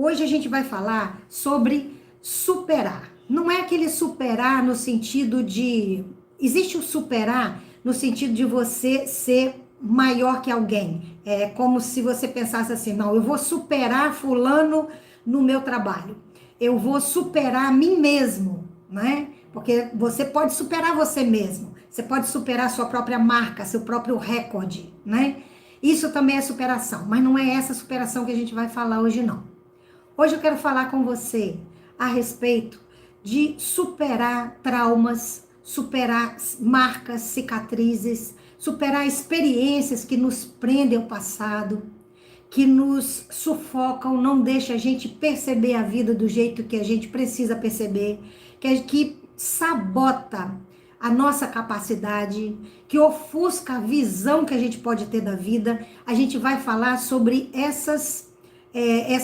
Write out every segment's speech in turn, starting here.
Hoje a gente vai falar sobre superar. Não é aquele superar no sentido de... Existe o superar no sentido de você ser maior que alguém. É como se você pensasse assim, não, eu vou superar fulano no meu trabalho. Eu vou superar a mim mesmo, né? Porque você pode superar você mesmo. Você pode superar a sua própria marca, seu próprio recorde, né? Isso também é superação, mas não é essa superação que a gente vai falar hoje, não. Hoje eu quero falar com você a respeito de superar traumas, superar marcas, cicatrizes, superar experiências que nos prendem ao passado, que nos sufocam, não deixa a gente perceber a vida do jeito que a gente precisa perceber, que sabota a nossa capacidade, que ofusca a visão que a gente pode ter da vida. A gente vai falar sobre essa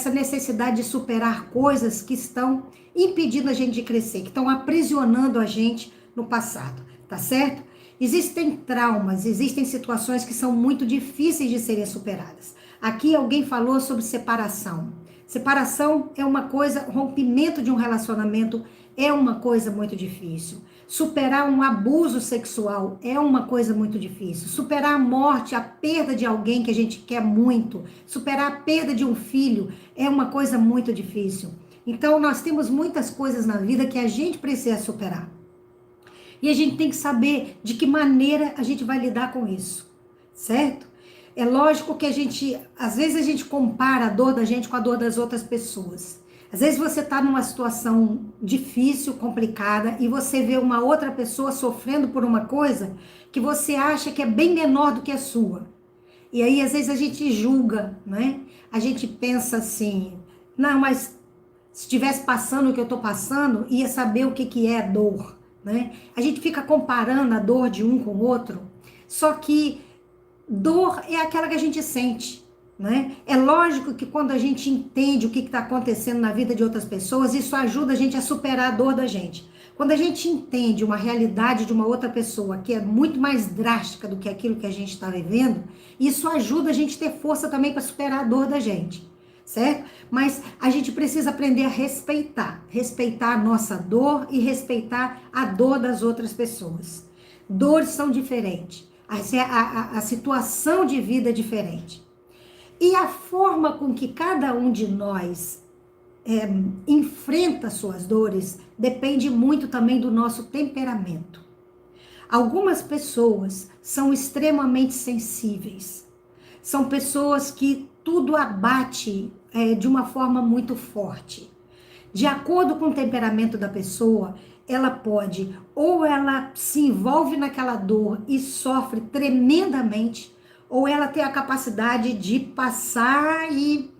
necessidade de superar coisas que estão impedindo a gente de crescer, que estão aprisionando a gente no passado, tá certo? Existem traumas, existem situações que são muito difíceis de serem superadas. Aqui alguém falou sobre separação. Separação é uma coisa, rompimento de um relacionamento é uma coisa muito difícil. Superar um abuso sexual é uma coisa muito difícil. Superar a morte, a perda de alguém que a gente quer muito, superar a perda de um filho é uma coisa muito difícil. Então, nós temos muitas coisas na vida que a gente precisa superar. E a gente tem que saber de que maneira a gente vai lidar com isso, certo? É lógico que às vezes a gente compara a dor da gente com a dor das outras pessoas. Às vezes você está numa situação difícil, complicada, e você vê uma outra pessoa sofrendo por uma coisa que você acha que é bem menor do que a sua. E aí, às vezes, a gente julga, né? A gente pensa assim, não, mas se estivesse passando o que eu estou passando, ia saber o que, que é dor, né? A gente fica comparando a dor de um com o outro, só que dor é aquela que a gente sente, né? É lógico que quando a gente entende o que está acontecendo na vida de outras pessoas, isso ajuda a gente a superar a dor da gente. Quando a gente entende uma realidade de uma outra pessoa que é muito mais drástica do que aquilo que a gente está vivendo, isso ajuda a gente a ter força também para superar a dor da gente, certo? Mas a gente precisa aprender a respeitar a nossa dor e respeitar a dor das outras pessoas. Dores são diferentes. A situação de vida é diferente. E a forma com que cada um de nós enfrenta suas dores depende muito também do nosso temperamento. Algumas pessoas são extremamente sensíveis. São pessoas que tudo abate de uma forma muito forte. De acordo com o temperamento da pessoa, ela pode, ou ela se envolve naquela dor e sofre tremendamente, ou ela tem a capacidade de passar e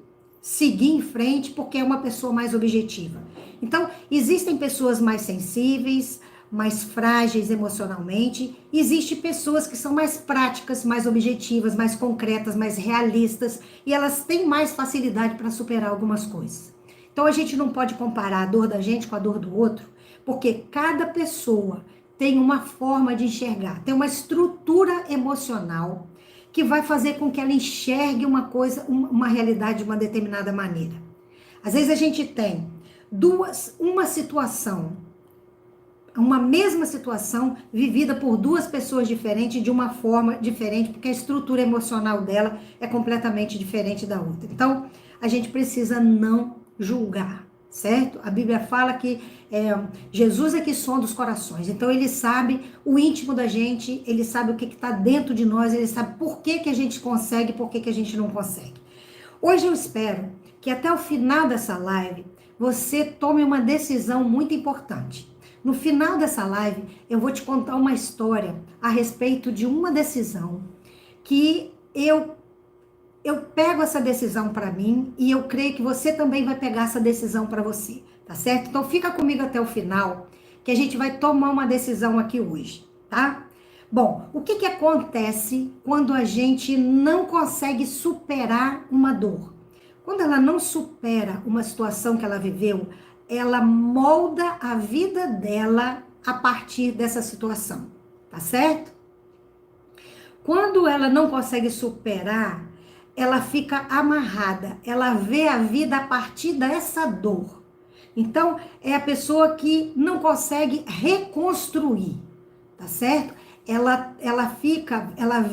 seguir em frente porque é uma pessoa mais objetiva. Então, existem pessoas mais sensíveis, mais frágeis emocionalmente, existem pessoas que são mais práticas, mais objetivas, mais concretas, mais realistas, e elas têm mais facilidade para superar algumas coisas. Então a gente não pode comparar a dor da gente com a dor do outro, porque cada pessoa tem uma forma de enxergar, tem uma estrutura emocional que vai fazer com que ela enxergue uma coisa, uma realidade de uma determinada maneira. Às vezes a gente tem uma mesma situação vivida por duas pessoas diferentes de uma forma diferente, porque a estrutura emocional dela é completamente diferente da outra. Então, a gente precisa não julgar, certo? A Bíblia fala que Jesus é que sonda os corações, então ele sabe o íntimo da gente, ele sabe o que está dentro de nós, ele sabe por que, que a gente consegue e por que, que a gente não consegue. Hoje eu espero que até o final dessa live você tome uma decisão muito importante. No final dessa live eu vou te contar uma história a respeito de uma decisão que eu pego essa decisão para mim e eu creio que você também vai pegar essa decisão para você, tá certo? Então fica comigo até o final, que a gente vai tomar uma decisão aqui hoje, tá? Bom, o que acontece quando a gente não consegue superar uma dor? Quando ela não supera uma situação que ela viveu, ela molda a vida dela a partir dessa situação, tá certo? Quando ela não consegue superar, ela fica amarrada, ela vê a vida a partir dessa dor. Então, é a pessoa que não consegue reconstruir, tá certo? Ela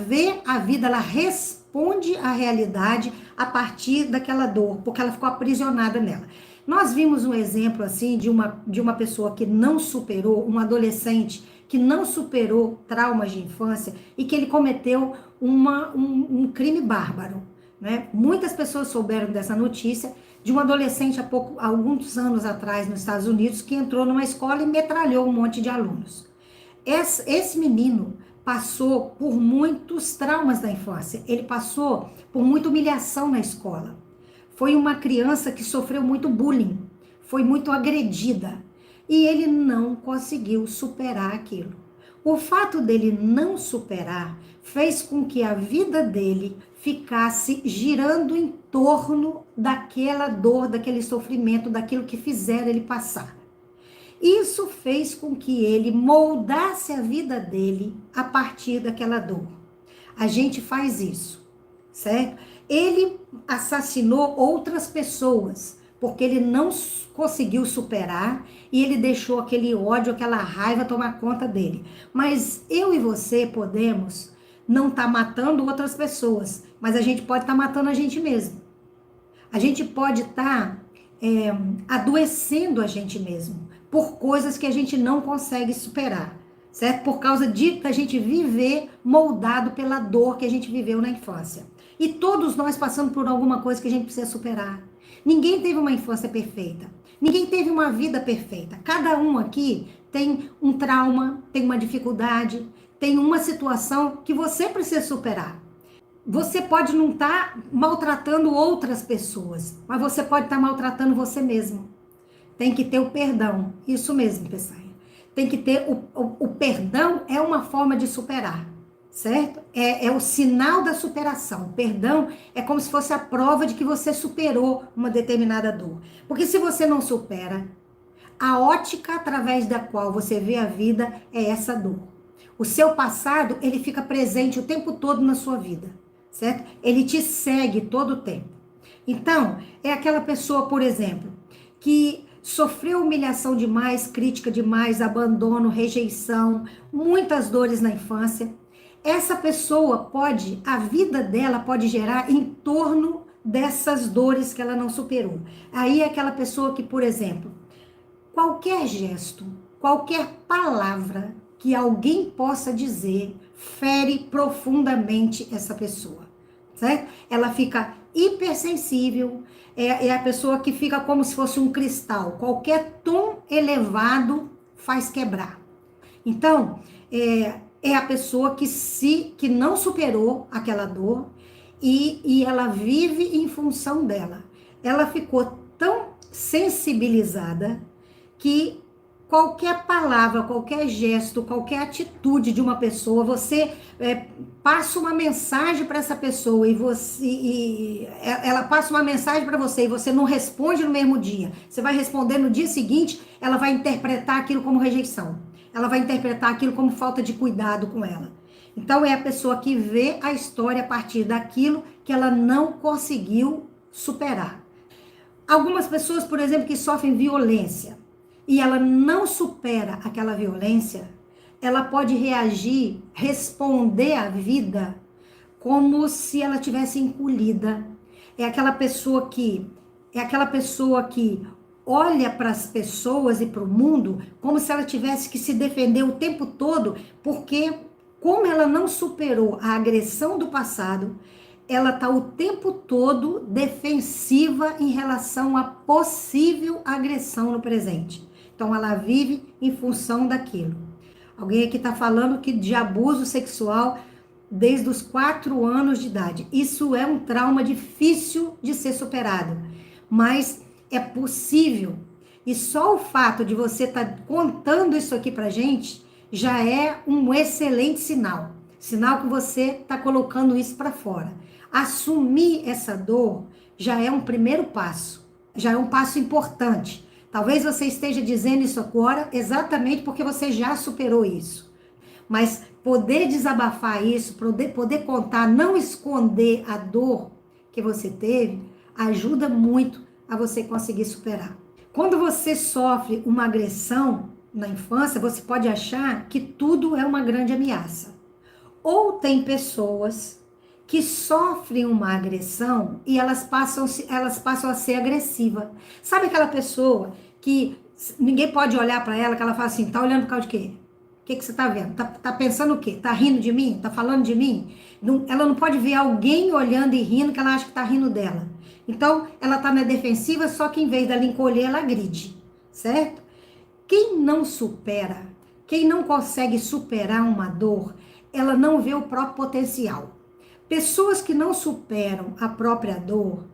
vê a vida, ela responde à realidade a partir daquela dor, porque ela ficou aprisionada nela. Nós vimos um exemplo assim de uma pessoa que não superou, um adolescente que não superou traumas de infância e que ele cometeu um crime bárbaro, né? Muitas pessoas souberam dessa notícia de um adolescente há alguns anos atrás nos Estados Unidos que entrou numa escola e metralhou um monte de alunos. Esse menino passou por muitos traumas da infância, ele passou por muita humilhação na escola. Foi uma criança que sofreu muito bullying, foi muito agredida e ele não conseguiu superar aquilo. O fato dele não superar fez com que a vida dele ficasse girando em torno daquela dor, daquele sofrimento, daquilo que fizeram ele passar. Isso fez com que ele moldasse a vida dele a partir daquela dor. A gente faz isso, certo? Ele assassinou outras pessoas, porque ele não conseguiu superar e ele deixou aquele ódio, aquela raiva tomar conta dele. Mas eu e você podemos não estar matando outras pessoas, mas a gente pode estar matando a gente mesmo. A gente pode estar adoecendo a gente mesmo por coisas que a gente não consegue superar, certo? Por causa da gente viver moldado pela dor que a gente viveu na infância. E todos nós passamos por alguma coisa que a gente precisa superar. Ninguém teve uma infância perfeita. Ninguém teve uma vida perfeita. Cada um aqui tem um trauma, tem uma dificuldade, tem uma situação que você precisa superar. Você pode não estar maltratando outras pessoas, mas você pode estar maltratando você mesmo. Tem que ter o perdão. Isso mesmo, pessoal. Tem que ter o perdão, é uma forma de superar, certo? É o sinal da superação. O perdão é como se fosse a prova de que você superou uma determinada dor. Porque se você não supera, a ótica através da qual você vê a vida é essa dor. O seu passado, ele fica presente o tempo todo na sua vida, certo? Ele te segue todo o tempo. Então, é aquela pessoa, por exemplo, que sofreu humilhação demais, crítica demais, abandono, rejeição, muitas dores na infância. Essa pessoa a vida dela pode gerar em torno dessas dores que ela não superou. Aí é aquela pessoa que, por exemplo, qualquer gesto, qualquer palavra que alguém possa dizer, fere profundamente essa pessoa, certo? Ela fica hipersensível, é a pessoa que fica como se fosse um cristal. Qualquer tom elevado faz quebrar. Então, é a pessoa que não superou aquela dor e ela vive em função dela. Ela ficou tão sensibilizada que qualquer palavra, qualquer gesto, qualquer atitude de uma pessoa, você passa uma mensagem para essa pessoa ela passa uma mensagem para você e você não responde no mesmo dia. Você vai responder no dia seguinte, ela vai interpretar aquilo como rejeição. Ela vai interpretar aquilo como falta de cuidado com ela. Então é a pessoa que vê a história a partir daquilo que ela não conseguiu superar. Algumas pessoas, por exemplo, que sofrem violência, e ela não supera aquela violência, ela pode reagir, responder à vida como se ela tivesse encolhida. É aquela pessoa que olha para as pessoas e para o mundo como se ela tivesse que se defender o tempo todo, porque como ela não superou a agressão do passado, ela está o tempo todo defensiva em relação à possível agressão no presente. Então, ela vive em função daquilo. Alguém aqui está falando de abuso sexual desde os 4 anos de idade. Isso é um trauma difícil de ser superado, mas é possível. E só o fato de você estar contando isso aqui para gente já é um excelente sinal. Sinal que você está colocando isso para fora. Assumir essa dor já é um primeiro passo, já é um passo importante. Talvez você esteja dizendo isso agora exatamente porque você já superou isso. Mas poder desabafar isso, poder contar, não esconder a dor, que você teve ajuda muito a você conseguir superar. Quando você sofre uma agressão na infância, você pode achar que tudo é uma grande ameaça. Ou tem pessoas que sofrem uma agressão e elas passam a ser agressivas. Sabe aquela pessoa que ninguém pode olhar para ela, que ela fala assim, tá olhando por causa de quê? O que você tá vendo? Tá pensando o quê? Tá rindo de mim? Tá falando de mim? Não, ela não pode ver alguém olhando e rindo que ela acha que tá rindo dela. Então, ela tá na defensiva, só que em vez dela encolher, ela agride, certo? Quem não supera, quem não consegue superar uma dor, ela não vê o próprio potencial. Pessoas que não superam a própria dor,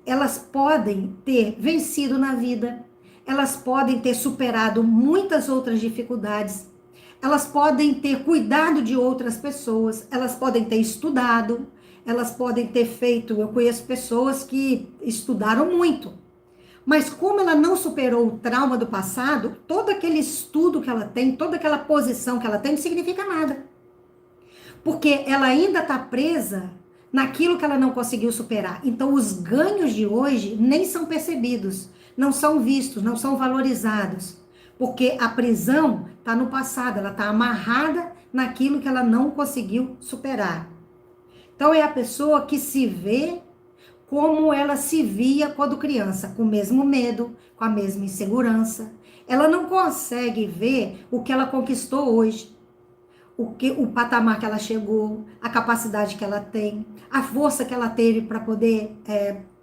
elas podem ter vencido na vida, elas podem ter superado muitas outras dificuldades, elas podem ter cuidado de outras pessoas, elas podem ter estudado, elas podem ter feito. Eu conheço pessoas que estudaram muito, mas como ela não superou o trauma do passado, todo aquele estudo que ela tem, toda aquela posição que ela tem, não significa nada. Porque ela ainda está presa naquilo que ela não conseguiu superar. Então, os ganhos de hoje nem são percebidos, não são vistos, não são valorizados. Porque a prisão está no passado, ela está amarrada naquilo que ela não conseguiu superar. Então, é a pessoa que se vê como ela se via quando criança, com o mesmo medo, com a mesma insegurança. Ela não consegue ver o que ela conquistou hoje, o patamar que ela chegou, a capacidade que ela tem, a força que ela teve para poder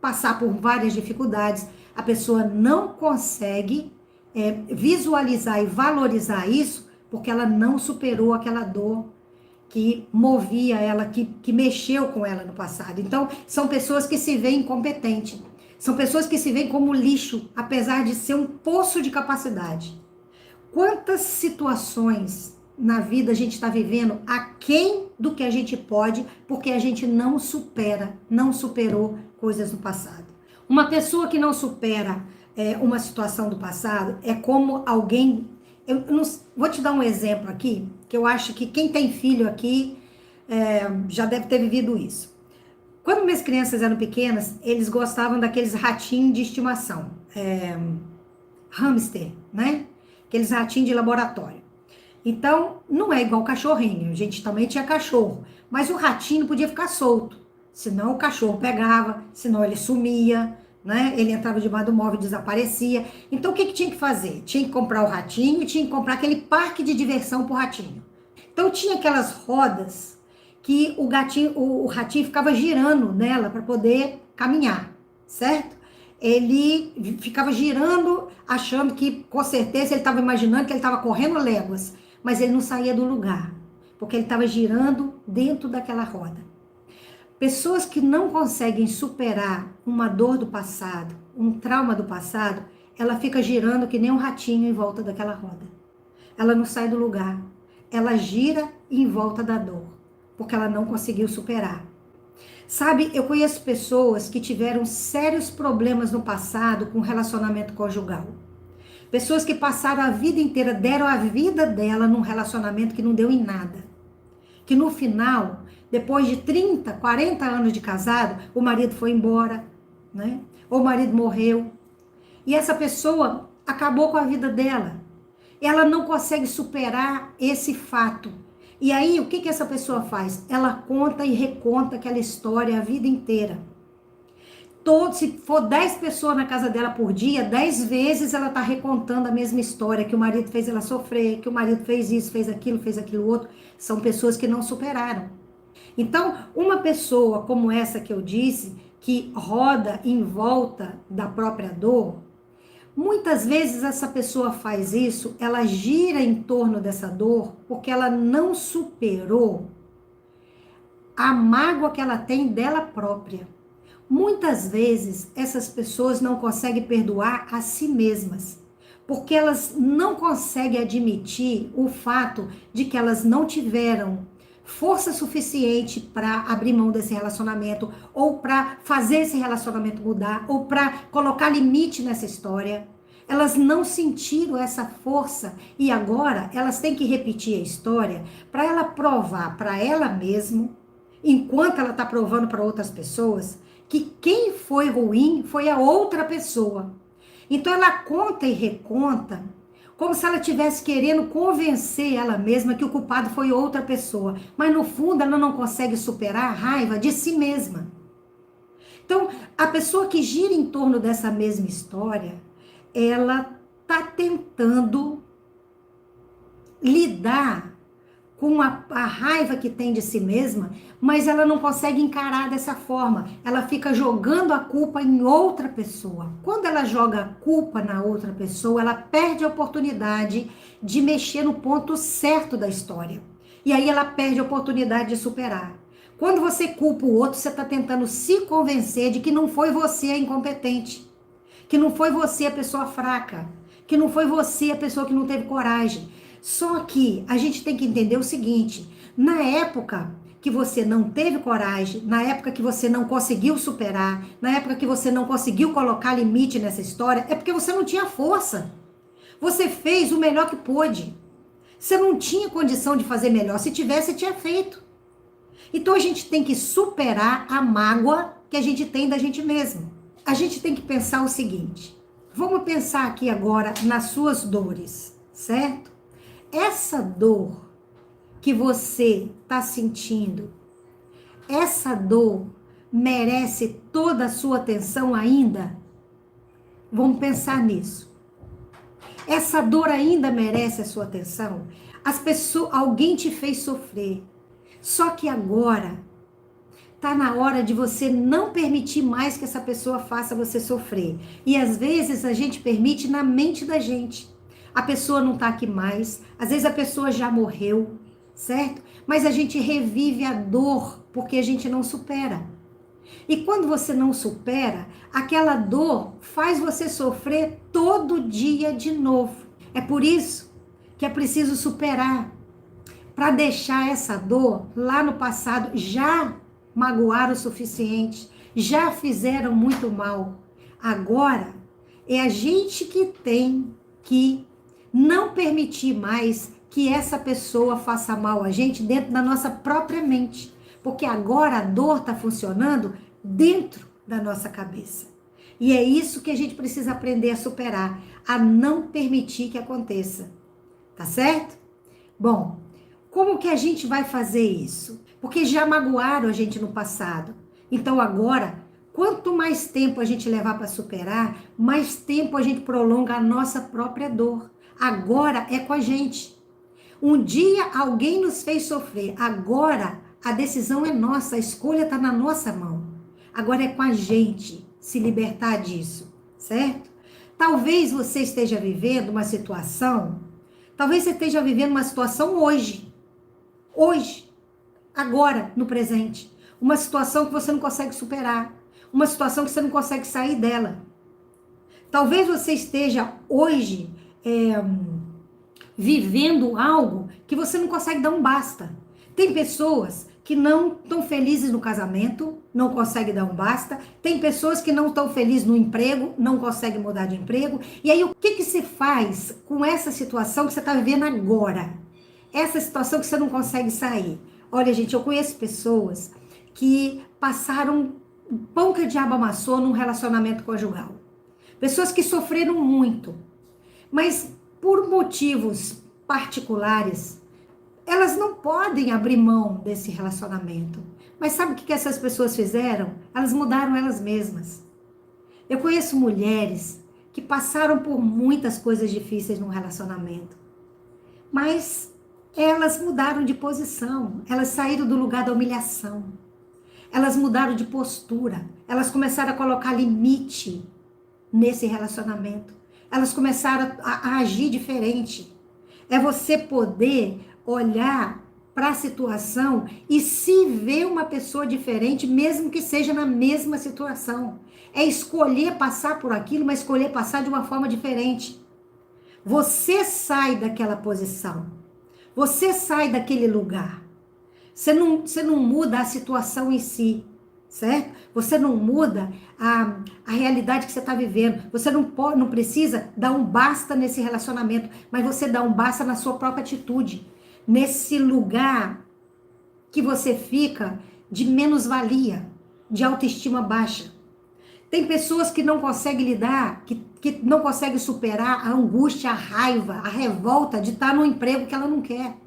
passar por várias dificuldades. A pessoa não consegue visualizar e valorizar isso porque ela não superou aquela dor que movia ela, que mexeu com ela no passado. Então, são pessoas que se veem incompetentes. São pessoas que se veem como lixo, apesar de ser um poço de capacidade. Quantas situações na vida a gente está vivendo aquém do que a gente pode, porque a gente não supera, não superou coisas no passado. Uma pessoa que não supera uma situação do passado é como alguém. Eu não, vou te dar um exemplo aqui, que eu acho que quem tem filho aqui já deve ter vivido isso. Quando minhas crianças eram pequenas, eles gostavam daqueles ratinhos de estimação, hamster, né? Aqueles ratinhos de laboratório. Então, não é igual cachorrinho, a gente também tinha cachorro, mas o ratinho podia ficar solto, senão o cachorro pegava, senão ele sumia, né? Ele entrava debaixo do móvel e desaparecia. Então, o que tinha que fazer? Tinha que comprar o ratinho e tinha que comprar aquele parque de diversão pro ratinho. Então, tinha aquelas rodas que o ratinho ficava girando nela para poder caminhar, certo? Ele ficava girando, achando que, com certeza, ele estava imaginando que ele estava correndo léguas, mas ele não saía do lugar, porque ele estava girando dentro daquela roda. Pessoas que não conseguem superar uma dor do passado, um trauma do passado, ela fica girando que nem um ratinho em volta daquela roda. Ela não sai do lugar. Ela gira em volta da dor, porque ela não conseguiu superar. Sabe, eu conheço pessoas que tiveram sérios problemas no passado com relacionamento conjugal. Pessoas que passaram a vida inteira, deram a vida dela num relacionamento que não deu em nada. Que no final, depois de 30, 40 anos de casado, o marido foi embora, né? Ou o marido morreu. E essa pessoa acabou com a vida dela. Ela não consegue superar esse fato. E aí, o que essa pessoa faz? Ela conta e reconta aquela história a vida inteira. Se for 10 pessoas na casa dela por dia, 10 vezes ela está recontando a mesma história, que o marido fez ela sofrer, que o marido fez isso, fez aquilo outro. São pessoas que não superaram. Então, uma pessoa como essa que eu disse, que roda em volta da própria dor, muitas vezes essa pessoa faz isso, ela gira em torno dessa dor, porque ela não superou a mágoa que ela tem dela própria. Muitas vezes essas pessoas não conseguem perdoar a si mesmas, porque elas não conseguem admitir o fato de que elas não tiveram força suficiente para abrir mão desse relacionamento, ou para fazer esse relacionamento mudar, ou para colocar limite nessa história. Elas não sentiram essa força e agora elas têm que repetir a história para ela provar para ela mesma, enquanto ela está provando para outras pessoas, que quem foi ruim foi a outra pessoa. Então ela conta e reconta como se ela estivesse querendo convencer ela mesma que o culpado foi outra pessoa. Mas no fundo ela não consegue superar a raiva de si mesma. Então, a pessoa que gira em torno dessa mesma história, ela está tentando lidar com a raiva que tem de si mesma, mas ela não consegue encarar dessa forma. Ela fica jogando a culpa em outra pessoa. Quando ela joga a culpa na outra pessoa, ela perde a oportunidade de mexer no ponto certo da história. E aí ela perde a oportunidade de superar. Quando você culpa o outro, você está tentando se convencer de que não foi você a incompetente, que não foi você a pessoa fraca, que não foi você a pessoa que não teve coragem. Só que a gente tem que entender o seguinte: na época que você não teve coragem, na época que você não conseguiu superar, na época que você não conseguiu colocar limite nessa história, é porque você não tinha força. Você fez o melhor que pôde. Você não tinha condição de fazer melhor. Se tivesse, tinha feito. Então a gente tem que superar a mágoa que a gente tem da gente mesmo. A gente tem que pensar o seguinte: vamos pensar aqui agora nas suas dores, certo? Essa dor que você está sentindo, essa dor merece toda a sua atenção ainda? Vamos pensar nisso. Essa dor ainda merece a sua atenção? Alguém te fez sofrer. Só que agora tá na hora de você não permitir mais que essa pessoa faça você sofrer. E às vezes a gente permite na mente da gente. A pessoa não tá aqui mais, às vezes a pessoa já morreu, certo? Mas a gente revive a dor porque a gente não supera. E quando você não supera, aquela dor faz você sofrer todo dia de novo. É por isso que é preciso superar, para deixar essa dor lá no passado. Já magoaram o suficiente, já fizeram muito mal. Agora é a gente que tem que não permitir mais que essa pessoa faça mal a gente dentro da nossa própria mente, porque agora a dor está funcionando dentro da nossa cabeça. E é isso que a gente precisa aprender a superar, a não permitir que aconteça. Tá certo? Bom, como que a gente vai fazer isso? Porque já magoaram a gente no passado. Então agora, quanto mais tempo a gente levar para superar, mais tempo a gente prolonga a nossa própria dor. Agora é com a gente. Um dia alguém nos fez sofrer. Agora a decisão é nossa, a escolha está na nossa mão. Agora é com a gente se libertar disso, certo? Talvez você esteja vivendo uma situação, talvez você esteja vivendo uma situação hoje, agora, no presente. Uma situação que você não consegue superar, uma situação que você não consegue sair dela. Talvez você esteja hoje vivendo algo que você não consegue dar um basta. Tem pessoas que não estão felizes no casamento, não conseguem dar um basta. Tem pessoas que não estão felizes no emprego, não conseguem mudar de emprego. E aí, o que se faz com essa situação que você está vivendo agora? Essa situação que você não consegue sair. Olha, gente, eu conheço pessoas que passaram pão que o diabo amassou num relacionamento conjugal. Pessoas que sofreram muito, mas por motivos particulares, elas não podem abrir mão desse relacionamento. Mas sabe o que essas pessoas fizeram? Elas mudaram elas mesmas. Eu conheço mulheres que passaram por muitas coisas difíceis no relacionamento, mas elas mudaram de posição, elas saíram do lugar da humilhação, elas mudaram de postura, elas começaram a colocar limite nesse relacionamento, elas começaram a agir diferente. É você poder olhar para a situação e se ver uma pessoa diferente, mesmo que seja na mesma situação. É escolher passar por aquilo, mas escolher passar de uma forma diferente. Você sai daquela posição. Você sai daquele lugar. Você não muda a situação em si, certo? Você não muda a realidade que você está vivendo. Você não precisa dar um basta nesse relacionamento, mas você dá um basta na sua própria atitude. Nesse lugar que você fica de menos-valia. de autoestima baixa. Tem pessoas que não conseguem lidar, que não conseguem superar a angústia, a raiva, a revolta de estar num emprego que ela não quer.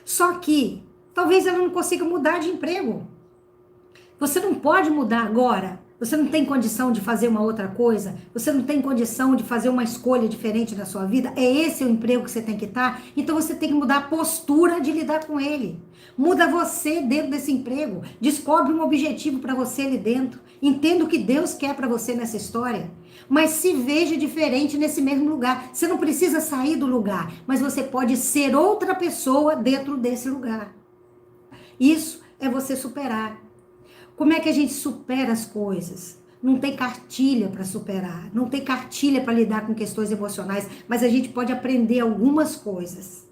Só que talvez ela não consiga mudar de emprego. Você não pode mudar agora. Você não tem condição de fazer uma outra coisa. Você não tem condição de fazer uma escolha diferente na sua vida. É esse o emprego que você tem que estar. Então você tem que mudar a postura de lidar com ele. Muda você dentro desse emprego. Descobre um objetivo para você ali dentro. Entenda o que Deus quer para você nessa história. Mas se veja diferente nesse mesmo lugar. Você não precisa sair do lugar, mas você pode ser outra pessoa dentro desse lugar. Isso é você superar. Como é que a gente supera as coisas? Não tem cartilha para superar, não tem cartilha para lidar com questões emocionais, mas a gente pode aprender algumas coisas.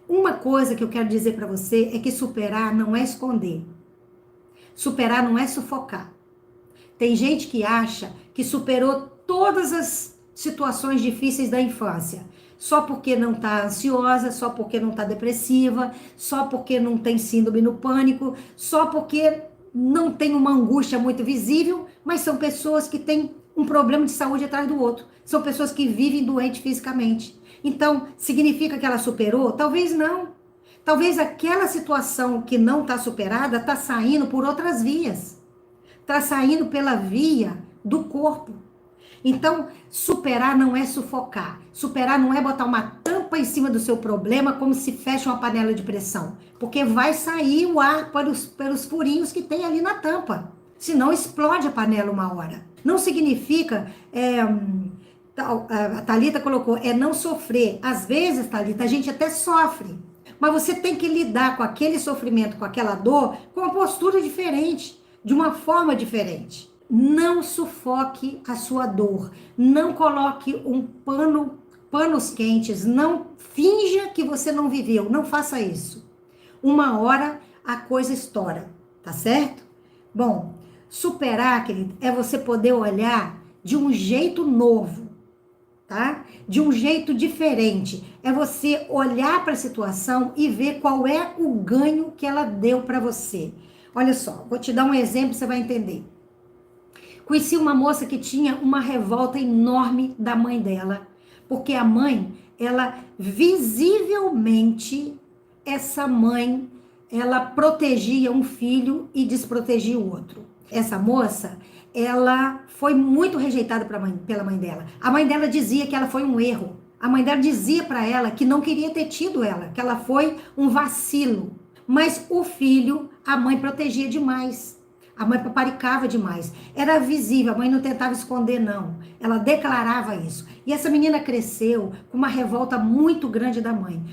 Uma coisa que eu quero dizer para você é que superar não é esconder. Superar não é sufocar. Tem gente que acha que superou todas as situações difíceis da infância. Só porque não está ansiosa, só porque não está depressiva, só porque não tem síndrome do pânico, só porque não tem uma angústia muito visível, mas são pessoas que têm um problema de saúde atrás do outro. São pessoas que vivem doentes fisicamente. Então, significa que ela superou? Talvez não. Talvez aquela situação que não está superada está saindo por outras vias. Está saindo pela via do corpo. Então, superar não é sufocar. Superar não é botar uma tampa em cima do seu problema como se fecha uma panela de pressão. Porque vai sair o ar pelos furinhos que tem ali na tampa. Senão explode a panela uma hora. Não significa, a Thalita colocou, não sofrer. Às vezes, Thalita, a gente até sofre. Mas você tem que lidar com aquele sofrimento, com aquela dor, com uma postura diferente, de uma forma diferente. Não sufoque a sua dor. Não coloque panos quentes. Não finja que você não viveu. Não faça isso. Uma hora a coisa estoura, tá certo? Bom, superar, querido, é você poder olhar de um jeito novo, tá? De um jeito diferente. É você olhar para a situação e ver qual é o ganho que ela deu para você. Olha só, vou te dar um exemplo, você vai entender. Conheci uma moça que tinha uma revolta enorme da mãe dela, porque a mãe, ela visivelmente, essa mãe, ela protegia um filho e desprotegia o outro. Essa moça, ela foi muito rejeitada pela mãe dela. A mãe dela dizia que ela foi um erro. A mãe dela dizia para ela que não queria ter tido ela, que ela foi um vacilo. Mas o filho, a mãe protegia demais. A mãe paparicava demais. Era visível, a mãe não tentava esconder, não. Ela declarava isso. E essa menina cresceu com uma revolta muito grande da mãe.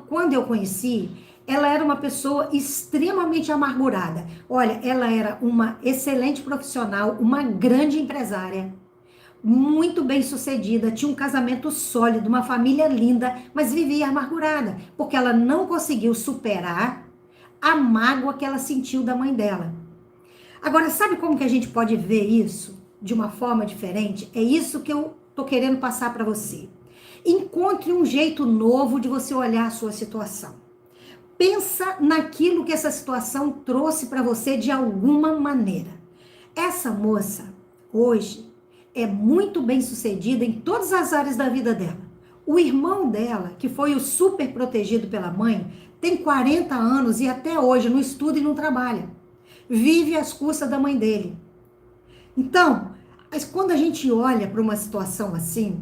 Quando eu conheci, ela era uma pessoa extremamente amargurada. Olha, ela era uma excelente profissional, uma grande empresária, muito bem sucedida, tinha um casamento sólido, uma família linda, mas vivia amargurada, porque ela não conseguiu superar a mágoa que ela sentiu da mãe dela. Agora, sabe como que a gente pode ver isso de uma forma diferente? É isso que eu tô querendo passar para você. Encontre um jeito novo de você olhar a sua situação. Pensa naquilo que essa situação trouxe para você de alguma maneira. Essa moça, hoje, é muito bem sucedida em todas as áreas da vida dela. O irmão dela, que foi o super protegido pela mãe, tem 40 anos e até hoje não estuda e não trabalha. Vive às custas da mãe dele. Então, mas quando a gente olha para uma situação assim,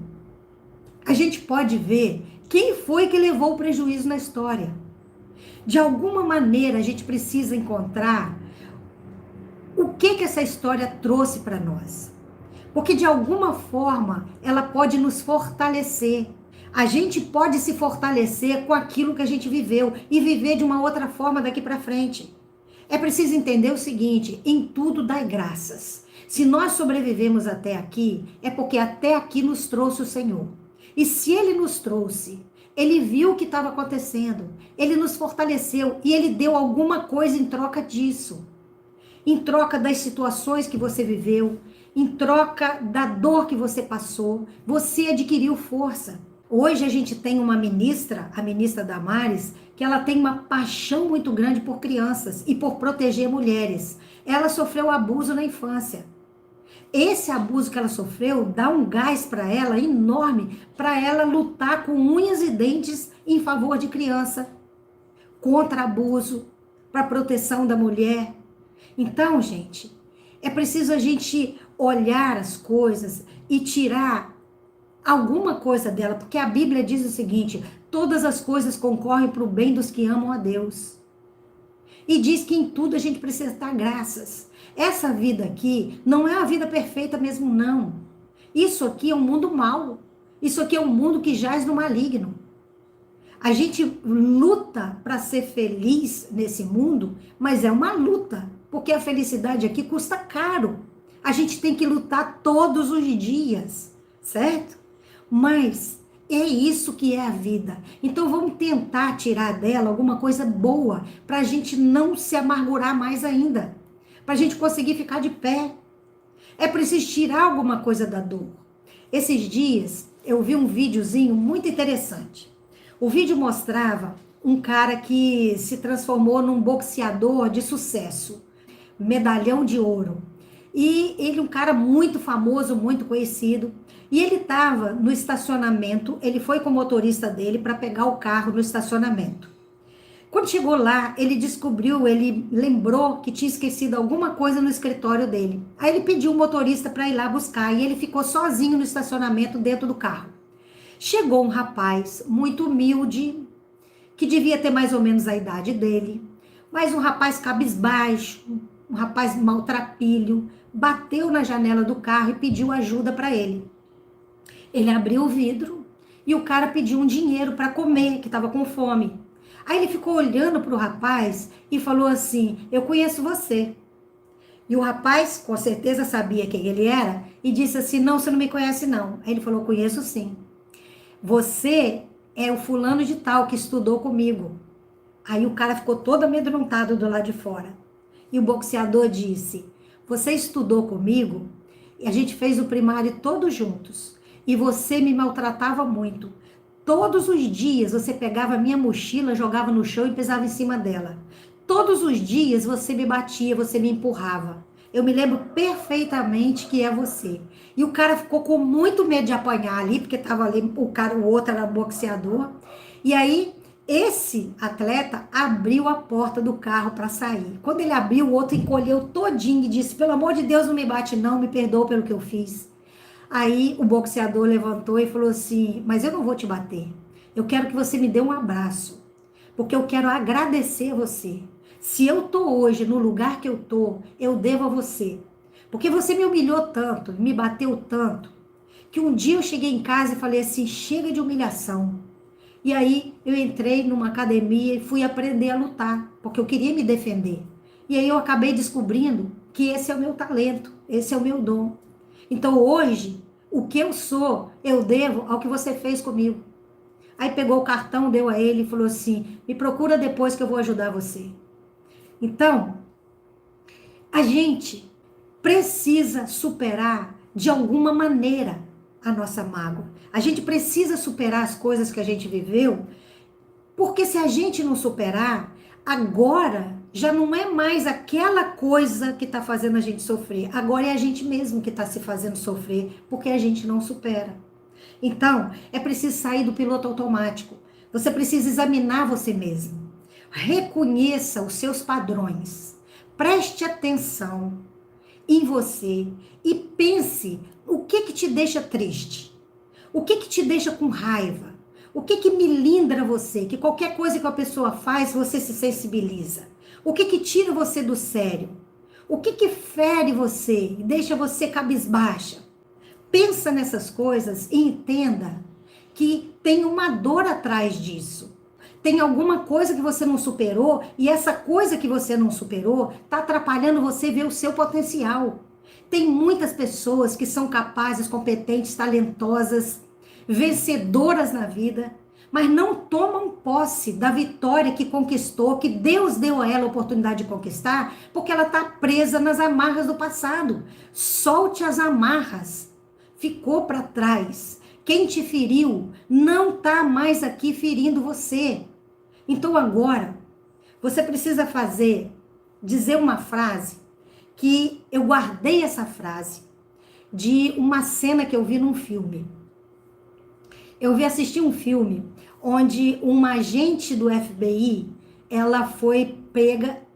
a gente pode ver quem foi que levou o prejuízo na história. De alguma maneira, a gente precisa encontrar o que essa história trouxe para nós. Porque de alguma forma, ela pode nos fortalecer. A gente pode se fortalecer com aquilo que a gente viveu e viver de uma outra forma daqui para frente. É preciso entender o seguinte, em tudo dai graças. Se nós sobrevivemos até aqui, é porque até aqui nos trouxe o Senhor. E se Ele nos trouxe, Ele viu o que estava acontecendo, Ele nos fortaleceu e Ele deu alguma coisa em troca disso. Em troca das situações que você viveu, em troca da dor que você passou, você adquiriu força. Hoje a gente tem uma ministra, a ministra Damares, que ela tem uma paixão muito grande por crianças e por proteger mulheres. Ela sofreu abuso na infância. Esse abuso que ela sofreu dá um gás para ela enorme, para ela lutar com unhas e dentes em favor de criança, contra abuso, para proteção da mulher. Então, gente, é preciso a gente olhar as coisas e tirar alguma coisa dela, porque a Bíblia diz o seguinte: todas as coisas concorrem para o bem dos que amam a Deus. E diz que em tudo a gente precisa dar graças. Essa vida aqui não é a vida perfeita mesmo, não. Isso aqui é um mundo mau. Isso aqui é um mundo que jaz no maligno. A gente luta para ser feliz nesse mundo, mas é uma luta, porque a felicidade aqui custa caro. A gente tem que lutar todos os dias, certo? Mas é isso que é a vida. Então vamos tentar tirar dela alguma coisa boa, para a gente não se amargurar mais ainda, para a gente conseguir ficar de pé. É preciso tirar alguma coisa da dor. Esses dias eu vi um videozinho muito interessante. O vídeo mostrava um cara que se transformou num boxeador de sucesso, medalhão de ouro. E ele é um cara muito famoso, muito conhecido. E ele estava no estacionamento, ele foi com o motorista dele para pegar o carro no estacionamento. Quando chegou lá, ele lembrou que tinha esquecido alguma coisa no escritório dele. Aí ele pediu o motorista para ir lá buscar e ele ficou sozinho no estacionamento dentro do carro. Chegou um rapaz muito humilde, que devia ter mais ou menos a idade dele, mas um rapaz cabisbaixo, um rapaz maltrapilho, bateu na janela do carro e pediu ajuda para ele. Ele abriu o vidro e o cara pediu um dinheiro para comer, que estava com fome. Aí ele ficou olhando para o rapaz e falou assim: eu conheço você. E o rapaz, com certeza, sabia quem ele era e disse assim: não, você não me conhece não. Aí ele falou: conheço sim. Você é o fulano de tal que estudou comigo. Aí o cara ficou todo amedrontado do lado de fora. E o boxeador disse: você estudou comigo e a gente fez o primário todos juntos. E você me maltratava muito. Todos os dias você pegava a minha mochila, jogava no chão e pisava em cima dela. Todos os dias você me batia, você me empurrava. Eu me lembro perfeitamente que é você. E o cara ficou com muito medo de apanhar ali, porque tava ali, o outro era boxeador. E aí, esse atleta abriu a porta do carro para sair. Quando ele abriu, o outro encolheu todinho e disse: pelo amor de Deus, não me bate não, me perdoa pelo que eu fiz. Aí o boxeador levantou e falou assim: mas eu não vou te bater. Eu quero que você me dê um abraço, porque eu quero agradecer a você. Se eu tô hoje no lugar que eu devo a você. Porque você me humilhou tanto, me bateu tanto, que um dia eu cheguei em casa e falei assim: chega de humilhação. E aí eu entrei numa academia e fui aprender a lutar, porque eu queria me defender. E aí eu acabei descobrindo que esse é o meu talento, esse é o meu dom. Então hoje, o que eu sou, eu devo ao que você fez comigo. Aí pegou o cartão, deu a ele e falou assim: me procura depois que eu vou ajudar você. Então, a gente precisa superar de alguma maneira a nossa mágoa. A gente precisa superar as coisas que a gente viveu, porque se a gente não superar, agora já não é mais aquela coisa que está fazendo a gente sofrer. Agora é a gente mesmo que está se fazendo sofrer, porque a gente não supera. Então, é preciso sair do piloto automático. Você precisa examinar você mesmo. Reconheça os seus padrões. Preste atenção em você e pense o que te deixa triste. O que te deixa com raiva. O que melindra você, que qualquer coisa que a pessoa faz, você se sensibiliza. O que tira você do sério. O que fere você e deixa você cabisbaixa. Pensa nessas coisas e entenda que tem uma dor atrás disso. Tem alguma coisa que você não superou e essa coisa que você não superou está atrapalhando você ver o seu potencial. Tem muitas pessoas que são capazes, competentes, talentosas, vencedoras na vida, mas não tomam posse da vitória que conquistou, que Deus deu a ela a oportunidade de conquistar, porque ela está presa nas amarras do passado. Solte as amarras. Ficou para trás. Quem te feriu não está mais aqui ferindo você. Então agora, você precisa dizer uma frase, que eu guardei essa frase, de uma cena que eu vi num filme. Eu vi assistir um filme onde uma agente do FBI, ela foi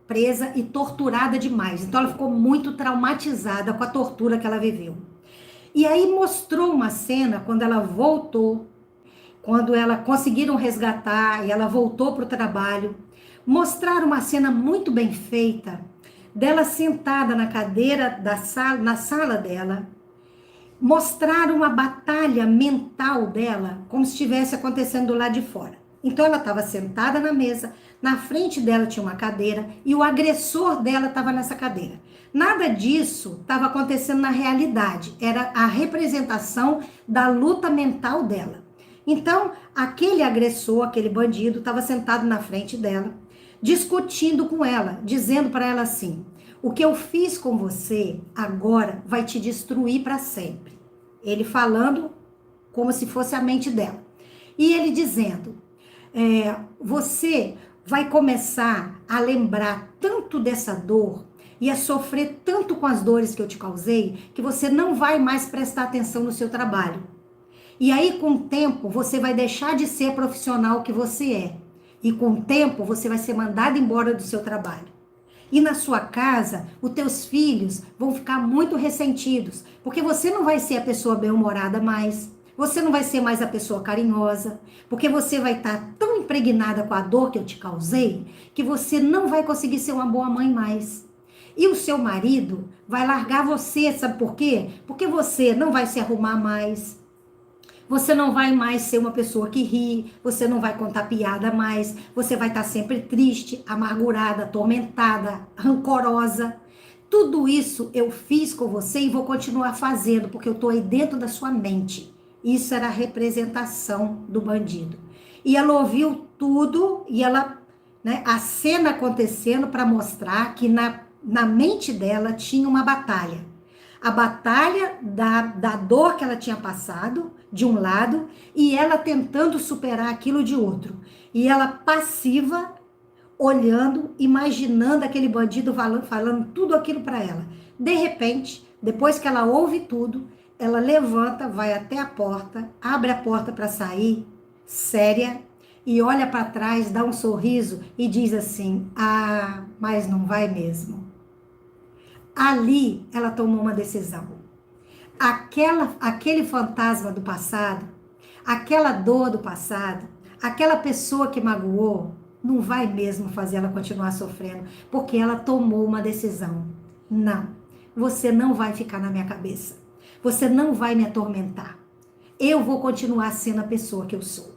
presa e torturada demais. Então ela ficou muito traumatizada com a tortura que ela viveu. E aí mostrou uma cena quando ela voltou, quando ela conseguiram resgatar e ela voltou para o trabalho. Mostraram uma cena muito bem feita dela sentada na cadeira da sala, na sala dela. Mostraram uma batalha mental dela, como se estivesse acontecendo lá de fora. Então ela estava sentada na mesa, na frente dela tinha uma cadeira e o agressor dela estava nessa cadeira. Nada disso estava acontecendo na realidade, era a representação da luta mental dela. Então, aquele agressor, aquele bandido, estava sentado na frente dela, discutindo com ela, dizendo para ela assim: o que eu fiz com você agora vai te destruir para sempre. Ele falando como se fosse a mente dela. E ele dizendo: você vai começar a lembrar tanto dessa dor e a sofrer tanto com as dores que eu te causei, que você não vai mais prestar atenção no seu trabalho. E aí, com o tempo, você vai deixar de ser a profissional que você é. E com o tempo, você vai ser mandado embora do seu trabalho. E na sua casa, os teus filhos vão ficar muito ressentidos, porque você não vai ser a pessoa bem-humorada mais, você não vai ser mais a pessoa carinhosa, porque você vai estar tão impregnada com a dor que eu te causei, que você não vai conseguir ser uma boa mãe mais. E o seu marido vai largar você, sabe por quê? Porque você não vai se arrumar mais, você não vai mais ser uma pessoa que ri, você não vai contar piada mais, você vai estar sempre triste, amargurada, atormentada, rancorosa. Tudo isso eu fiz com você e vou continuar fazendo, porque eu estou aí dentro da sua mente. Isso era a representação do bandido. E ela ouviu tudo e ela, a cena acontecendo para mostrar que na mente dela tinha uma batalha. A batalha da dor que ela tinha passado, de um lado, e ela tentando superar aquilo de outro. E ela passiva, olhando, imaginando aquele bandido falando tudo aquilo para ela. De repente, depois que ela ouve tudo, ela levanta, vai até a porta, abre a porta para sair, séria, e olha para trás, dá um sorriso e diz assim: ah, mas não vai mesmo. Ali ela tomou uma decisão. Aquele fantasma do passado, aquela dor do passado, aquela pessoa que magoou, não vai mesmo fazer ela continuar sofrendo, porque ela tomou uma decisão. Não, você não vai ficar na minha cabeça. Você não vai me atormentar. Eu vou continuar sendo a pessoa que eu sou.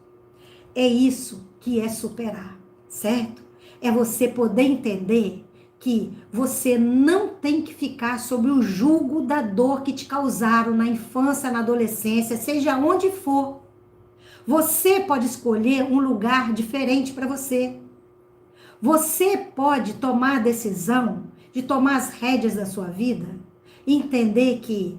É isso que é superar, certo? É você poder entender que você não tem que ficar sob o jugo da dor que te causaram na infância, na adolescência, seja onde for. Você pode escolher um lugar diferente para você. Você pode tomar a decisão de tomar as rédeas da sua vida e entender que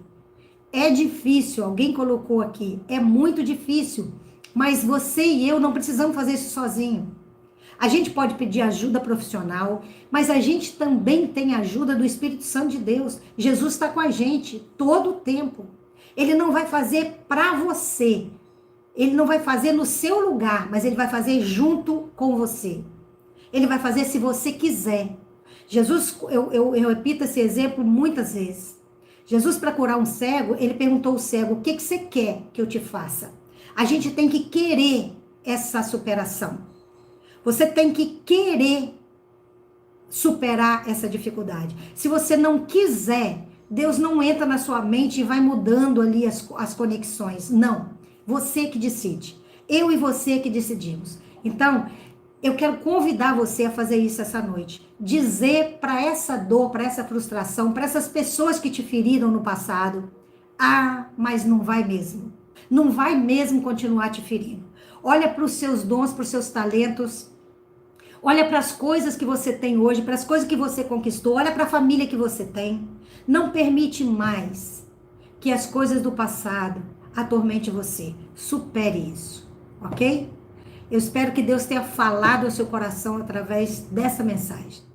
é difícil, alguém colocou aqui, é muito difícil, mas você e eu não precisamos fazer isso sozinho. A gente pode pedir ajuda profissional, mas a gente também tem a ajuda do Espírito Santo de Deus. Jesus está com a gente todo o tempo. Ele não vai fazer para você. Ele não vai fazer no seu lugar, mas ele vai fazer junto com você. Ele vai fazer se você quiser. Jesus, eu repito esse exemplo muitas vezes. Jesus, para curar um cego, ele perguntou ao cego: o que você quer que eu te faça? A gente tem que querer essa superação. Você tem que querer superar essa dificuldade. Se você não quiser, Deus não entra na sua mente e vai mudando ali as conexões. Não. Você que decide. Eu e você que decidimos. Então, eu quero convidar você a fazer isso essa noite. Dizer para essa dor, para essa frustração, para essas pessoas que te feriram no passado: ah, mas não vai mesmo. Não vai mesmo continuar te ferindo. Olha para os seus dons, para os seus talentos. Olha para as coisas que você tem hoje, para as coisas que você conquistou. Olha para a família que você tem. Não permite mais que as coisas do passado, atormente você. Supere isso, ok? Eu espero que Deus tenha falado ao seu coração através dessa mensagem.